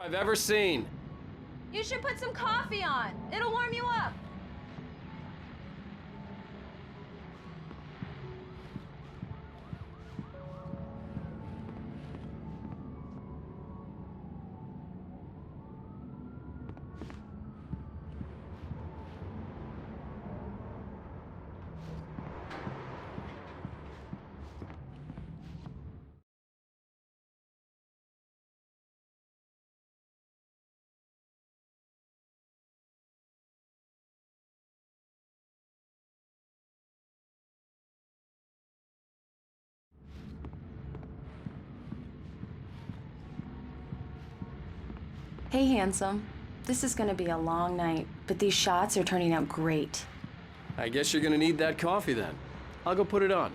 I've ever seen. You should put some coffee on. It'll warm you up. Hey, handsome. This is gonna be a long night, but these shots are turning out great. I guess you're gonna need that coffee then. I'll go put it on.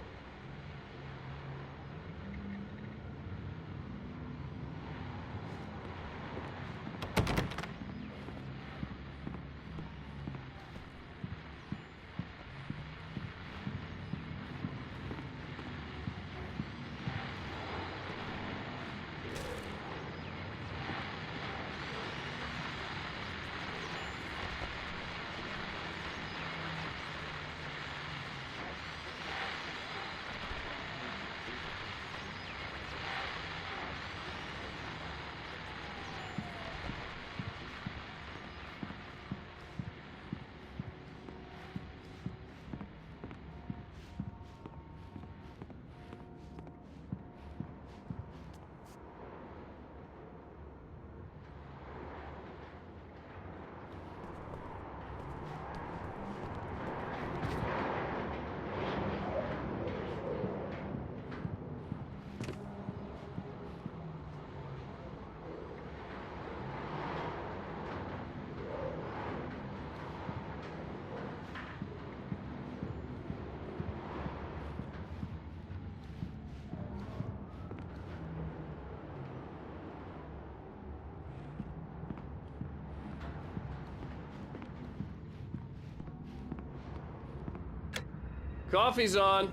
Coffee's on.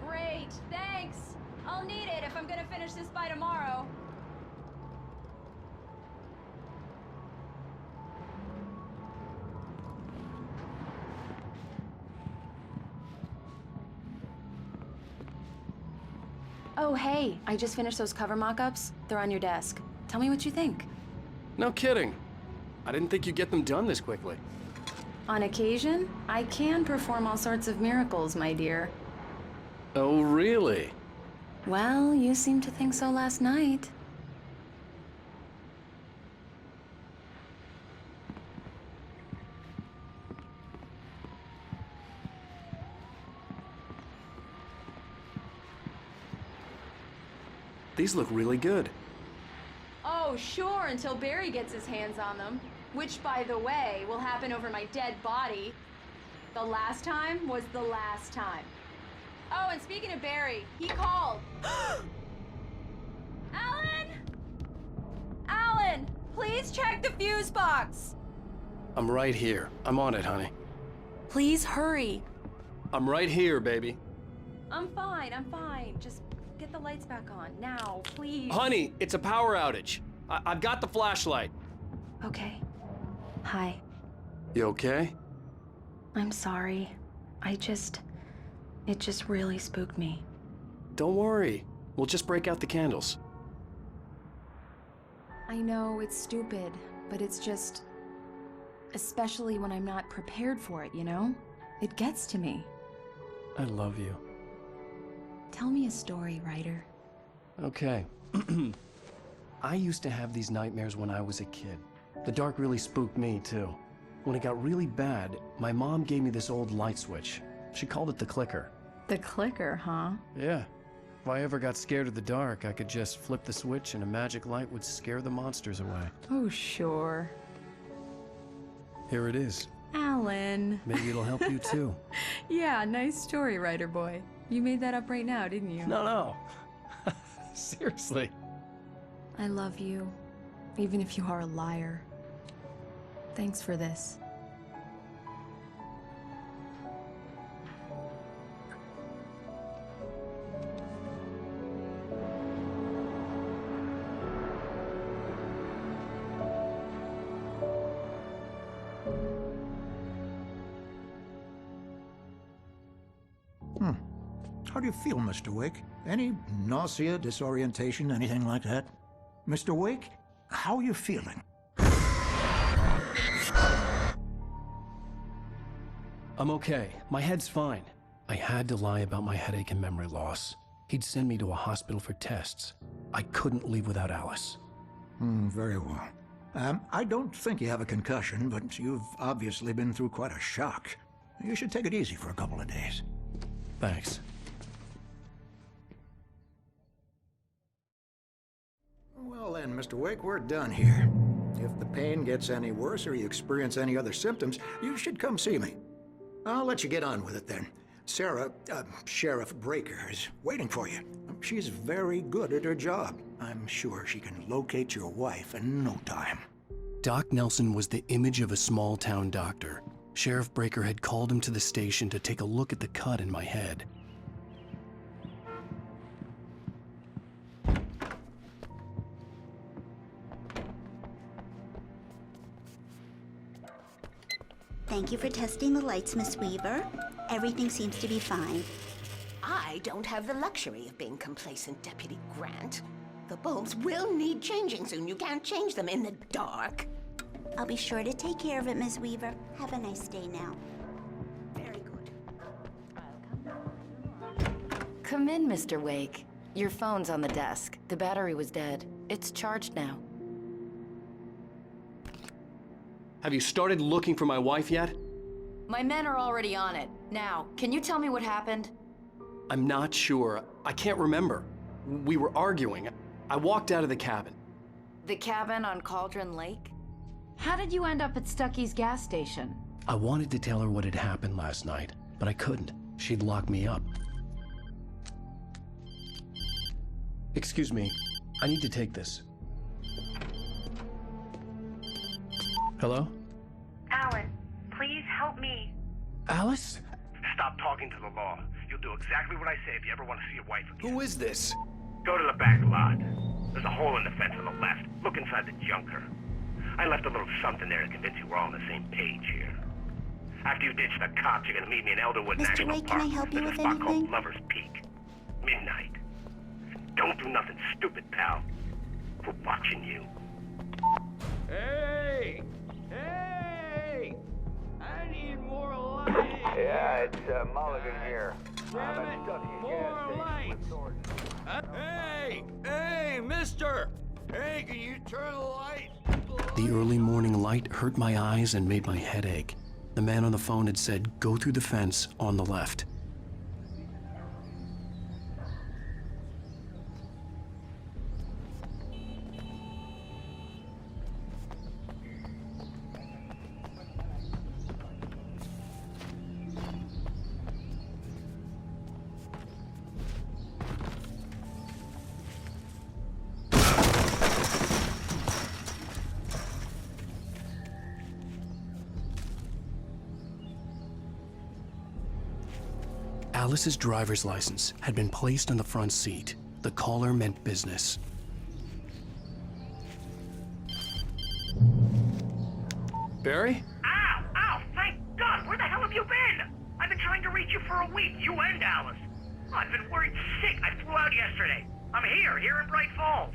Great, thanks. I'll need it if I'm gonna finish this by tomorrow. Oh, hey, I just finished those cover mock-ups. They're on your desk. Tell me what you think. No kidding. I didn't think you'd get them done this quickly. On occasion, I can perform all sorts of miracles, my dear. Oh, really? Well, you seemed to think so last night. These look really good. Oh, sure, until Barry gets his hands on them. Which, by the way, will happen over my dead body. The last time was the last time. Oh, and speaking of Barry, he called. Alan! Alan, please check the fuse box. I'm right here. I'm on it, honey. Please hurry. I'm right here, baby. I'm fine, I'm fine. Just get the lights back on, now, please. Honey, it's a power outage. I've got the flashlight. Okay. Hi. You okay? I'm sorry. It just really spooked me. Don't worry. We'll just break out the candles. I know it's stupid, but it's just... especially when I'm not prepared for it, you know? It gets to me. I love you. Tell me a story, writer. Okay. I used to have these nightmares when I was a kid. The dark really spooked me, too. When it got really bad, my mom gave me this old light switch. She called it the clicker. The clicker, huh? Yeah. If I ever got scared of the dark, I could just flip the switch and a magic light would scare the monsters away. Oh, sure. Here it is. Alan. Maybe it'll help you, too. Yeah, nice story, writer boy. You made that up right now, didn't you? No. Seriously. I love you, even if you are a liar. Thanks for this. How do you feel, Mr. Wake? Any nausea, disorientation, anything like that? Mr. Wake, how are you feeling? I'm okay. My head's fine. I had to lie about my headache and memory loss. He'd send me to a hospital for tests. I couldn't leave without Alice. Very well. I don't think you have a concussion, but you've obviously been through quite a shock. You should take it easy for a couple of days. Thanks. Well then, Mr. Wake, we're done here. If the pain gets any worse or you experience any other symptoms, you should come see me. I'll let you get on with it then. Sarah, Sheriff Breaker, is waiting for you. She's very good at her job. I'm sure she can locate your wife in no time. Doc Nelson was the image of a small-town doctor. Sheriff Breaker had called him to the station to take a look at the cut in my head. Thank you for testing the lights, Miss Weaver. Everything seems to be fine. I don't have the luxury of being complacent, Deputy Grant. The bulbs will need changing soon. You can't change them in the dark. I'll be sure to take care of it, Miss Weaver. Have a nice day now. Very good. Come in, Mr. Wake. Your phone's on the desk. The battery was dead. It's charged now. Have you started looking for my wife yet? My men are already on it. Now, can you tell me what happened? I'm not sure. I can't remember. We were arguing. I walked out of the cabin. The cabin on Cauldron Lake? How did you end up at Stucky's gas station? I wanted to tell her what had happened last night, but I couldn't. She'd lock me up. Excuse me. I need to take this. Hello? Alan, please help me. Alice? Stop talking to the law. You'll do exactly what I say if you ever want to see your wife again. Who is this? Go to the back lot. There's a hole in the fence on the left. Look inside the junker. I left a little something there to convince you we're all on the same page here. After you ditch the cops, you're gonna meet me in Elderwood Mr. National Wake, Park. can I help you There's with a spot anything? called Lover's Peak. Midnight. Don't do nothing stupid, pal. We're watching you. Hey! Hey! I need more light! Yeah, it's Mulligan here. Damn it! More light! Hey! Hey, mister! Hey, can you turn the light? The early morning light hurt my eyes and made my head ache. The man on the phone had said, go through the fence on the left. Alice's driver's license had been placed on the front seat. The caller meant business. Barry? Ow! Ow! Thank God! Where the hell have you been? I've been trying to reach you for a week, you and Alice. I've been worried sick. I flew out yesterday. I'm here in Bright Falls.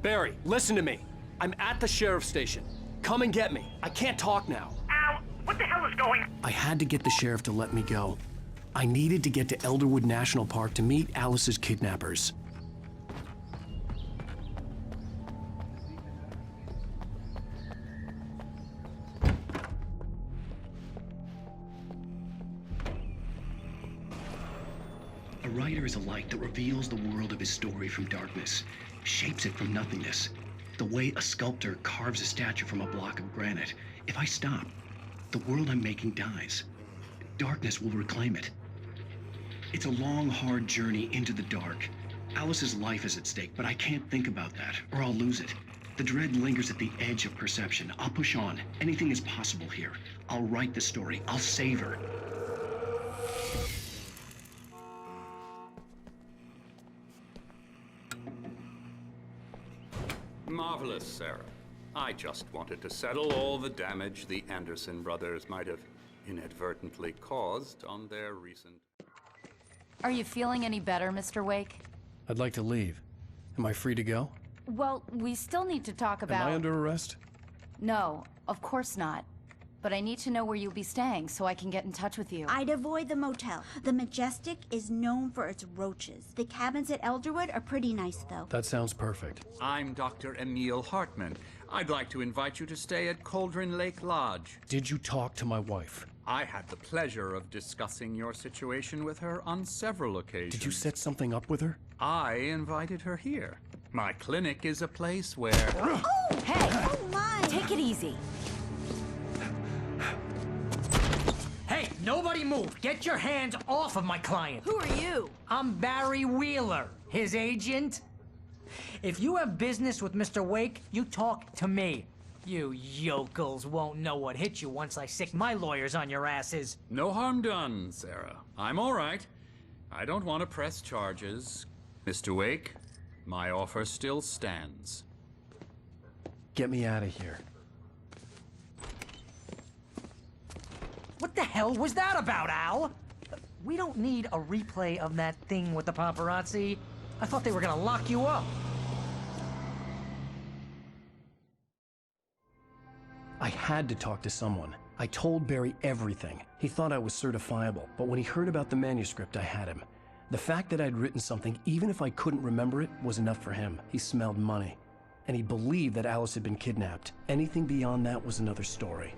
Barry, listen to me. I'm at the sheriff's station. Come and get me. I can't talk now. Ow! What the hell is going on? I had to get the sheriff to let me go. I needed to get to Elderwood National Park to meet Alice's kidnappers. A writer is a light that reveals the world of his story from darkness, shapes it from nothingness. The way a sculptor carves a statue from a block of granite. If I stop, the world I'm making dies. Darkness will reclaim it. It's a long, hard journey into the dark. Alice's life is at stake, but I can't think about that, or I'll lose it. The dread lingers at the edge of perception. I'll push on. Anything is possible here. I'll write the story. I'll save her. Marvelous, Sarah. I just wanted to settle all the damage the Anderson brothers might have inadvertently caused on their recent... Are you feeling any better, Mr. Wake? I'd like to leave. Am I free to go? Well, we still need to talk about... Am I under arrest? No, of course not. But I need to know where you'll be staying so I can get in touch with you. I'd avoid the motel. The Majestic is known for its roaches. The cabins at Elderwood are pretty nice, though. That sounds perfect. I'm Dr. Emil Hartman. I'd like to invite you to stay at Cauldron Lake Lodge. Did you talk to my wife? I had the pleasure of discussing your situation with her on several occasions. Did you set something up with her? I invited her here. My clinic is a place where... Oh! Hey! Oh, my! Take it easy. Hey, nobody move! Get your hands off of my client! Who are you? I'm Barry Wheeler, his agent. If you have business with Mr. Wake, you talk to me. You yokels won't know what hit you once I sick my lawyers on your asses. No harm done, Sarah. I'm all right. I don't want to press charges. Mr. Wake, my offer still stands. Get me out of here. What the hell was that about, Al? We don't need a replay of that thing with the paparazzi. I thought they were gonna lock you up. I had to talk to someone. I told Barry everything. He thought I was certifiable, but when he heard about the manuscript, I had him. The fact that I'd written something, even if I couldn't remember it, was enough for him. He smelled money. And he believed that Alice had been kidnapped. Anything beyond that was another story.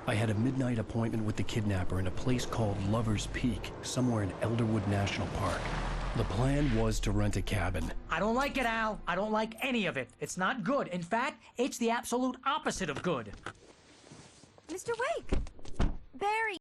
I had a midnight appointment with the kidnapper in a place called Lover's Peak, somewhere in Elderwood National Park. The plan was to rent a cabin. I don't like it, Al. I don't like any of it. It's not good. In fact, it's the absolute opposite of good. Mr. Wake! Barry!